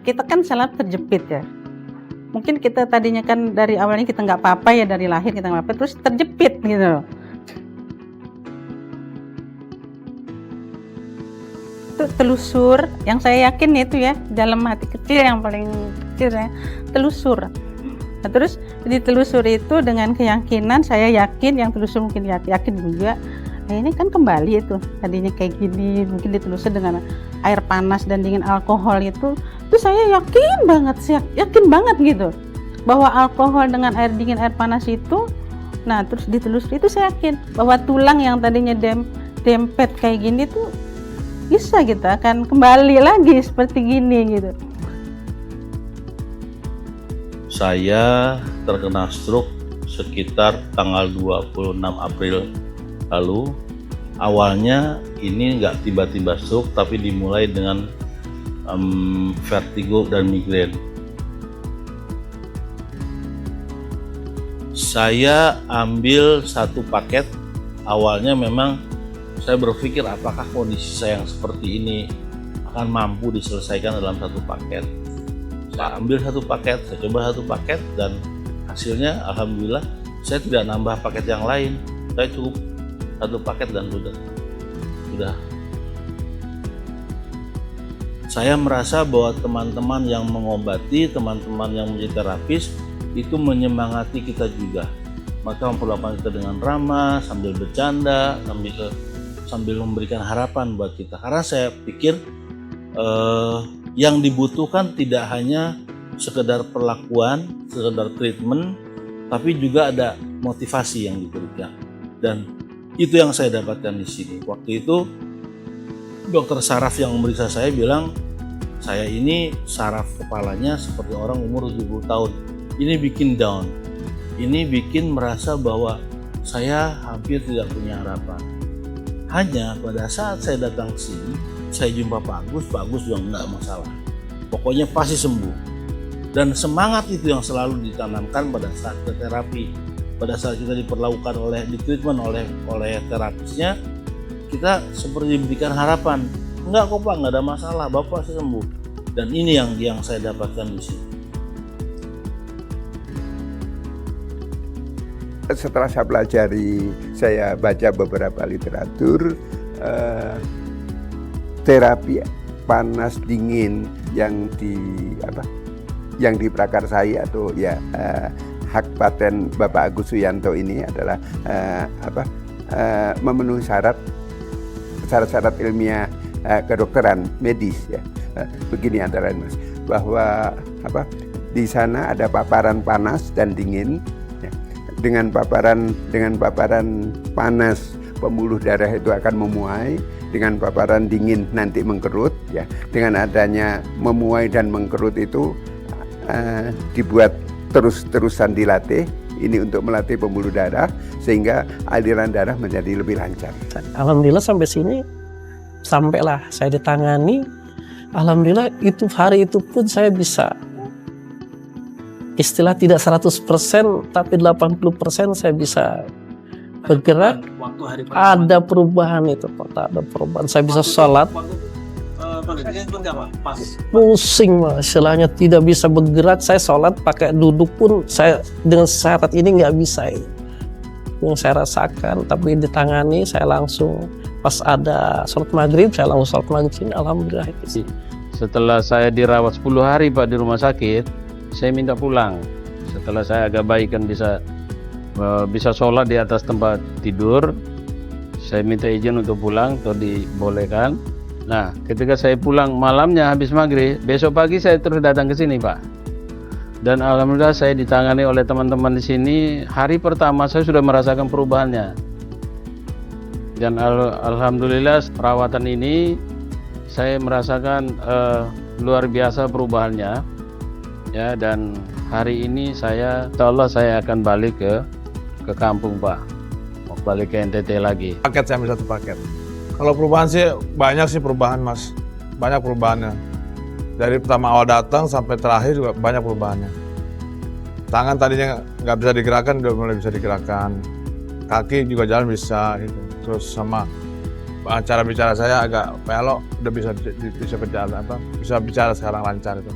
kita kan selalu terjepit ya. Mungkin kita tadinya kan dari awalnya kita nggak apa-apa ya, dari lahir kita nggak apa-apa, terus terjepit gitu loh. Itu telusur, yang saya yakin itu ya, dalam hati kecil yang paling kecil ya, telusur. Nah, terus ditelusur itu dengan keyakinan, saya yakin yang telusur mungkin yakin juga. Nah, ini kan kembali itu, tadinya kayak gini, mungkin ditelusur dengan air panas dan dingin alkohol itu saya yakin banget gitu bahwa alkohol dengan air dingin air panas itu, nah terus ditelusuri itu saya yakin bahwa tulang yang tadinya dempet kayak gini tuh bisa gitu akan kembali lagi seperti gini gitu. Saya terkena stroke sekitar tanggal 26 April lalu. Awalnya ini nggak tiba-tiba stroke, tapi dimulai dengan vertigo dan migrain. Saya ambil satu paket. Awalnya memang saya berpikir apakah kondisi saya yang seperti ini akan mampu diselesaikan dalam satu paket. Saya ambil satu paket, saya coba satu paket, dan hasilnya alhamdulillah saya tidak nambah paket yang lain. Saya cukup satu paket dan sudah. Saya merasa bahwa teman-teman yang mengobati, teman-teman yang menjadi terapis itu menyemangati kita juga. Maka memperlakukan kita dengan ramah, sambil bercanda, sambil memberikan harapan buat kita. Karena saya pikir yang dibutuhkan tidak hanya sekedar perlakuan, sekedar treatment, tapi juga ada motivasi yang diberikan. Dan itu yang saya dapatkan di sini. Waktu itu dokter saraf yang memeriksa saya bilang, saya ini saraf kepalanya seperti orang umur 70 tahun. Ini bikin down. Ini bikin merasa bahwa saya hampir tidak punya harapan. Hanya pada saat saya datang ke sini, saya jumpa Pak Agus juga enggak masalah. Pokoknya pasti sembuh. Dan semangat itu yang selalu ditanamkan pada saat ke terapi. Pada saat kita diperlakukan di treatment oleh terapisnya, kita seperti diberikan harapan. Enggak kok Pak, enggak ada masalah, Bapak pasti sembuh. Dan ini yang saya dapatkan di sini. Setelah saya pelajari, saya baca beberapa literatur terapi panas dingin yang diprakarsai atau hak paten Bapak Agus Suyanto ini adalah memenuhi syarat-syarat ilmiah kedokteran medis ya. Begini antara lain Mas, bahwa di sana ada paparan panas dan dingin. Dengan paparan panas pembuluh darah itu akan memuai, dengan paparan dingin nanti mengkerut ya. Dengan adanya memuai dan mengkerut itu dibuat terus-terusan dilatih, ini untuk melatih pembuluh darah sehingga aliran darah menjadi lebih lancar. Alhamdulillah sampailah saya ditangani. Alhamdulillah itu hari itu pun saya bisa istilah tidak 100% tapi 80% saya bisa bergerak. Ada perubahan itu, ada perubahan. Saya bisa sholat. Pusing istilahnya, tidak bisa bergerak. Saya sholat pakai duduk pun saya dengan syarat ini nggak bisa. Yang saya rasakan, tapi ditangani saya langsung pas ada sholat maghrib saya langsung sholat maghrib. Alhamdulillah itu. Setelah saya dirawat 10 hari Pak di rumah sakit, saya minta pulang. Setelah saya agak baik kan bisa sholat di atas tempat tidur, saya minta izin untuk pulang atau dibolehkan. Nah, ketika saya pulang malamnya habis maghrib, besok pagi saya terus datang ke sini Pak. Dan alhamdulillah saya ditangani oleh teman-teman di sini. Hari pertama saya sudah merasakan perubahannya. Dan alhamdulillah perawatan ini saya merasakan luar biasa perubahannya. Ya, dan hari ini insya Allah saya akan balik ke kampung Pak, mau balik ke NTT lagi. Saya ambil satu paket. Kalau perubahan sih banyak sih perubahan Mas, banyak perubahannya. Dari pertama awal datang sampai terakhir juga banyak perubahannya. Tangan tadinya nggak bisa digerakkan, udah mulai bisa digerakkan. Kaki juga jalan bisa gitu. Terus sama cara bicara saya agak pelok, udah bisa berjalan bisa bicara sekarang lancar itu.